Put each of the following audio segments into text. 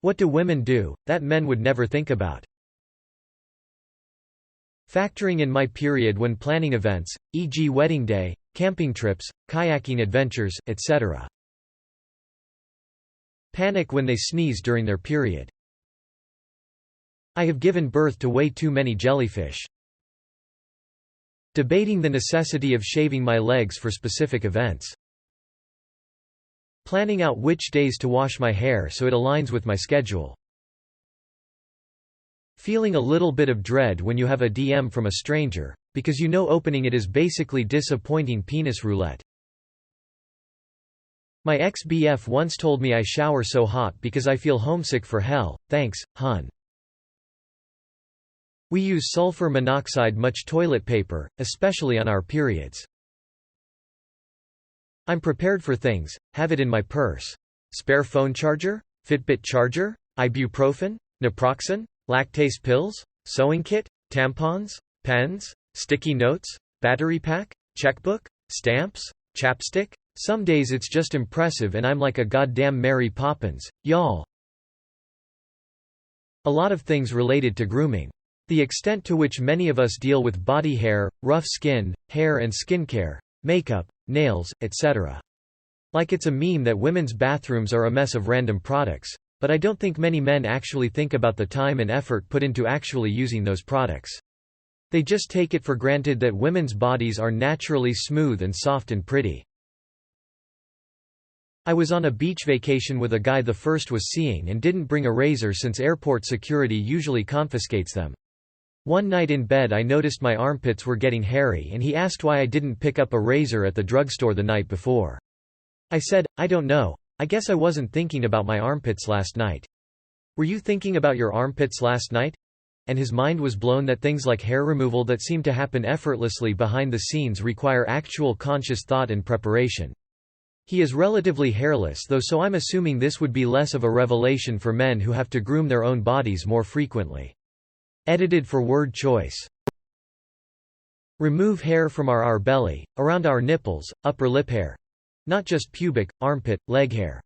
What do women do, that men would never think about? Factoring in my period when planning events, e.g. wedding day, camping trips, kayaking adventures, etc. Panic when they sneeze during their period. I have given birth to way too many jellyfish. Debating the necessity of shaving my legs for specific events. Planning out which days to wash my hair so it aligns with my schedule. Feeling a little bit of dread when you have a DM from a stranger, because you know opening it is basically disappointing penis roulette. My ex-BF once told me I shower so hot because I feel homesick for hell, thanks, hun. We use sulfur monoxide much toilet paper, especially on our periods. I'm prepared for things, have it in my purse. Spare phone charger? Fitbit charger? Ibuprofen? Naproxen? Lactase pills? Sewing kit? Tampons? Pens? Sticky notes? Battery pack? Checkbook? Stamps? Chapstick? Some days it's just impressive and I'm like a goddamn Mary Poppins, y'all. A lot of things related to grooming. The extent to which many of us deal with body hair, rough skin, hair and skincare, makeup, nails, etc. Like it's a meme that women's bathrooms are a mess of random products, but I don't think many men actually think about the time and effort put into actually using those products. They just take it for granted that women's bodies are naturally smooth and soft and pretty. I was on a beach vacation with a guy the first was seeing and didn't bring a razor since airport security usually confiscates them. One night in bed I noticed my armpits were getting hairy and he asked why I didn't pick up a razor at the drugstore the night before. I said, I don't know, I guess I wasn't thinking about my armpits last night. Were you thinking about your armpits last night? And his mind was blown that things like hair removal that seem to happen effortlessly behind the scenes require actual conscious thought and preparation. He is relatively hairless though, so I'm assuming this would be less of a revelation for men who have to groom their own bodies more frequently. Edited for word choice. Remove hair from our belly, around our nipples, upper lip hair. Not just pubic, armpit, leg hair.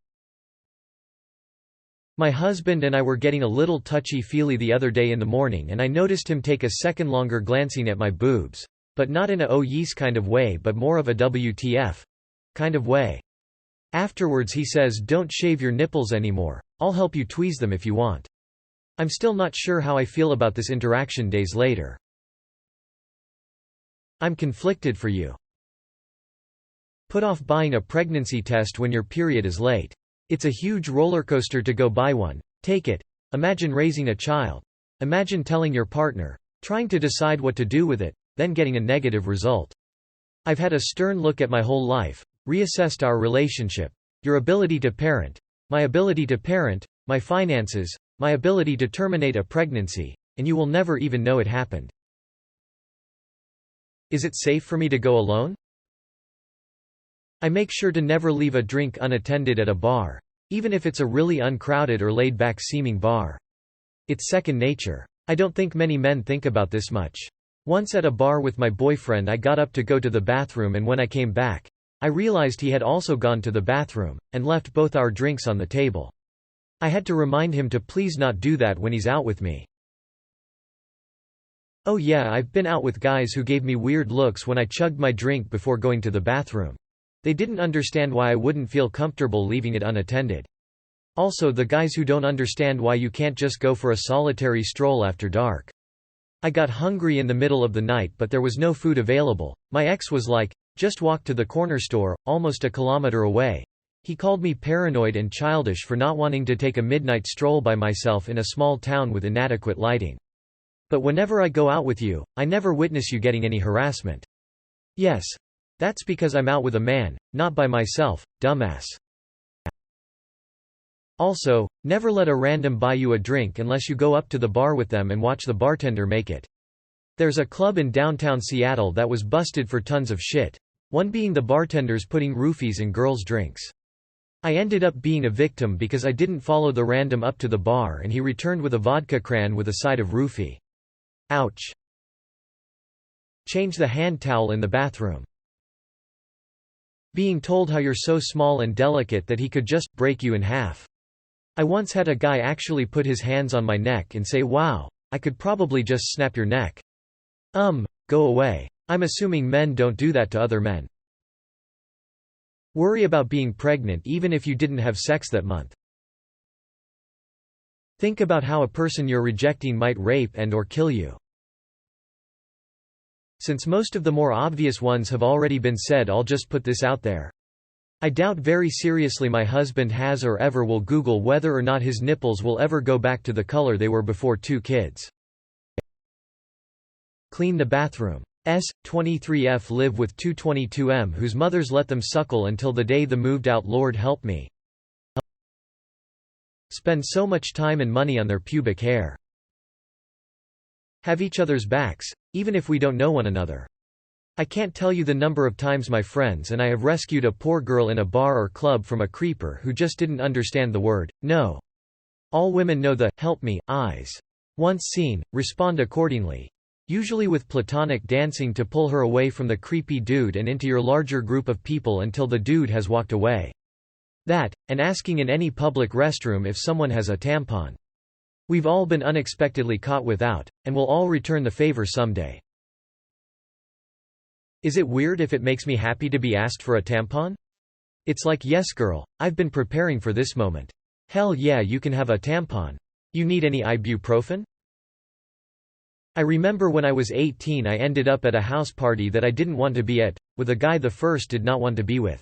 My husband and I were getting a little touchy-feely the other day in the morning and I noticed him take a second longer glancing at my boobs. But not in a oh yees kind of way but more of a WTF kind of way. Afterwards he says, don't shave your nipples anymore, I'll help you tweeze them if you want. I'm still not sure how I feel about this interaction days later. I'm conflicted for you. Put off buying a pregnancy test when your period is late. It's a huge roller coaster to go buy one. Take it. Imagine raising a child. Imagine telling your partner, trying to decide what to do with it, then getting a negative result. I've had a stern look at my whole life, reassessed our relationship, your ability to parent, my ability to parent, my finances, my ability to terminate a pregnancy, and you will never even know it happened. Is it safe for me to go alone? I make sure to never leave a drink unattended at a bar, even if it's a really uncrowded or laid-back seeming bar. It's second nature. I don't think many men think about this much. Once at a bar with my boyfriend I got up to go to the bathroom and when I came back, I realized he had also gone to the bathroom, and left both our drinks on the table. I had to remind him to please not do that when he's out with me. Oh yeah, I've been out with guys who gave me weird looks when I chugged my drink before going to the bathroom. They didn't understand why I wouldn't feel comfortable leaving it unattended. Also the guys who don't understand why you can't just go for a solitary stroll after dark. I got hungry in the middle of the night but there was no food available. My ex was like, just walk to the corner store, almost a kilometer away. He called me paranoid and childish for not wanting to take a midnight stroll by myself in a small town with inadequate lighting. But whenever I go out with you, I never witness you getting any harassment. Yes. That's because I'm out with a man, not by myself, dumbass. Also, never let a random buy you a drink unless you go up to the bar with them and watch the bartender make it. There's a club in downtown Seattle that was busted for tons of shit. One being the bartenders putting roofies in girls' drinks. I ended up being a victim because I didn't follow the random up to the bar and he returned with a vodka can with a side of roofie. Ouch. Change the hand towel in the bathroom. Being told how you're so small and delicate that he could just break you in half. I once had a guy actually put his hands on my neck and say, "Wow, I could probably just snap your neck." Go away. I'm assuming men don't do that to other men. Worry about being pregnant even if you didn't have sex that month. Think about how a person you're rejecting might rape and/or kill you. Since most of the more obvious ones have already been said, I'll just put this out there. I doubt very seriously my husband has or ever will Google whether or not his nipples will ever go back to the color they were before 2 kids. Clean the bathroom. 23F live with 222M whose mothers let them suckle until the day they moved out. Lord help me. Spend so much time and money on their pubic hair. Have each other's backs, even if we don't know one another. I can't tell you the number of times my friends and I have rescued a poor girl in a bar or club from a creeper who just didn't understand the word no. All women know the help me eyes. Once seen, respond accordingly. Usually with platonic dancing to pull her away from the creepy dude and into your larger group of people until the dude has walked away. That, and asking in any public restroom if someone has a tampon. We've all been unexpectedly caught without, and will all return the favor someday. Is it weird if it makes me happy to be asked for a tampon? It's like, yes girl, I've been preparing for this moment. Hell yeah, you can have a tampon. You need any ibuprofen? I remember when I was 18 I ended up at a house party that I didn't want to be at, with a guy the first did not want to be with.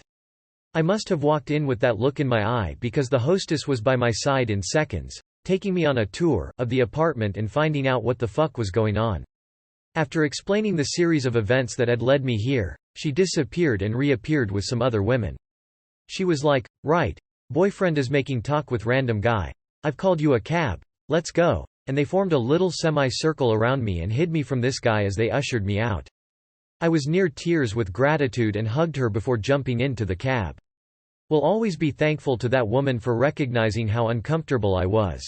I must have walked in with that look in my eye because the hostess was by my side in seconds, taking me on a tour of the apartment and finding out what the fuck was going on. After explaining the series of events that had led me here, she disappeared and reappeared with some other women. She was like, right, boyfriend is making talk with random guy. I've called you a cab. Let's go. And they formed a little semi-circle around me and hid me from this guy as they ushered me out. I was near tears with gratitude and hugged her before jumping into the cab. Will always be thankful to that woman for recognizing how uncomfortable I was.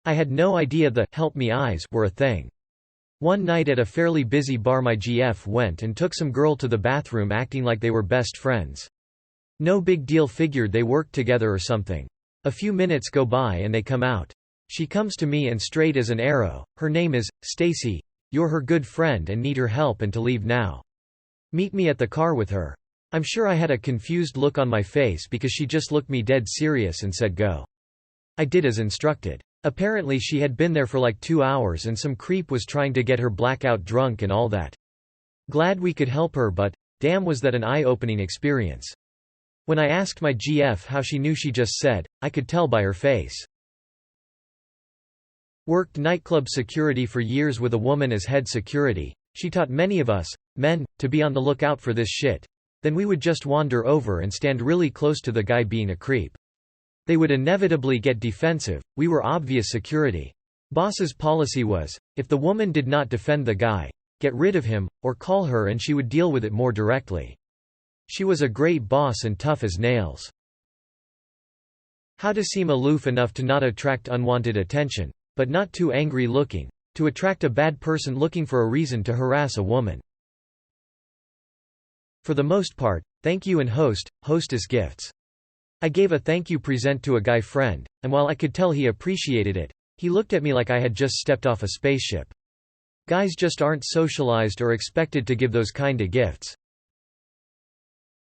I had no idea the help me eyes were a thing. One night at a fairly busy bar my GF went and took some girl to the bathroom acting like they were best friends. No big deal, figured they worked together or something. A few minutes go by and they come out. She comes to me and straight as an arrow, her name is Stacy. You're her good friend and need her help and to leave now. Meet me at the car with her. I'm sure I had a confused look on my face because she just looked me dead serious and said go. I did as instructed. Apparently she had been there for like 2 hours and some creep was trying to get her blackout drunk and all that. Glad we could help her, but damn was that an eye-opening experience. When I asked my GF how she knew, she just said, I could tell by her face. Worked nightclub security for years with a woman as head security. She taught many of us, men, to be on the lookout for this shit. Then we would just wander over and stand really close to the guy being a creep. They would inevitably get defensive. We were obvious security. Boss's policy was, if the woman did not defend the guy, get rid of him, or call her and she would deal with it more directly. She was a great boss and tough as nails. How to seem aloof enough to not attract unwanted attention, but not too angry looking, to attract a bad person looking for a reason to harass a woman. For the most part, thank you and hostess gifts. I gave a thank you present to a guy friend, and while I could tell he appreciated it, he looked at me like I had just stepped off a spaceship. Guys just aren't socialized or expected to give those kinda gifts.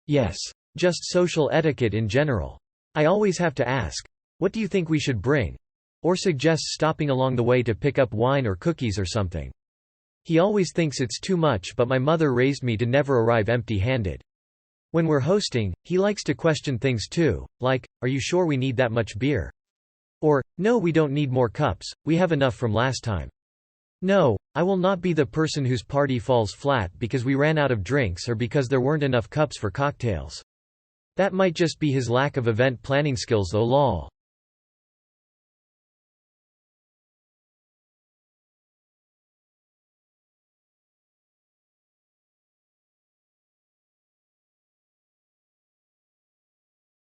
Yes. Just social etiquette in general. I always have to ask, what do you think we should bring? Or suggest stopping along the way to pick up wine or cookies or something. He always thinks it's too much, but my mother raised me to never arrive empty-handed. When we're hosting, he likes to question things too, like, are you sure we need that much beer? Or, no, we don't need more cups, we have enough from last time. No, I will not be the person whose party falls flat because we ran out of drinks or because there weren't enough cups for cocktails. That might just be his lack of event planning skills though, lol.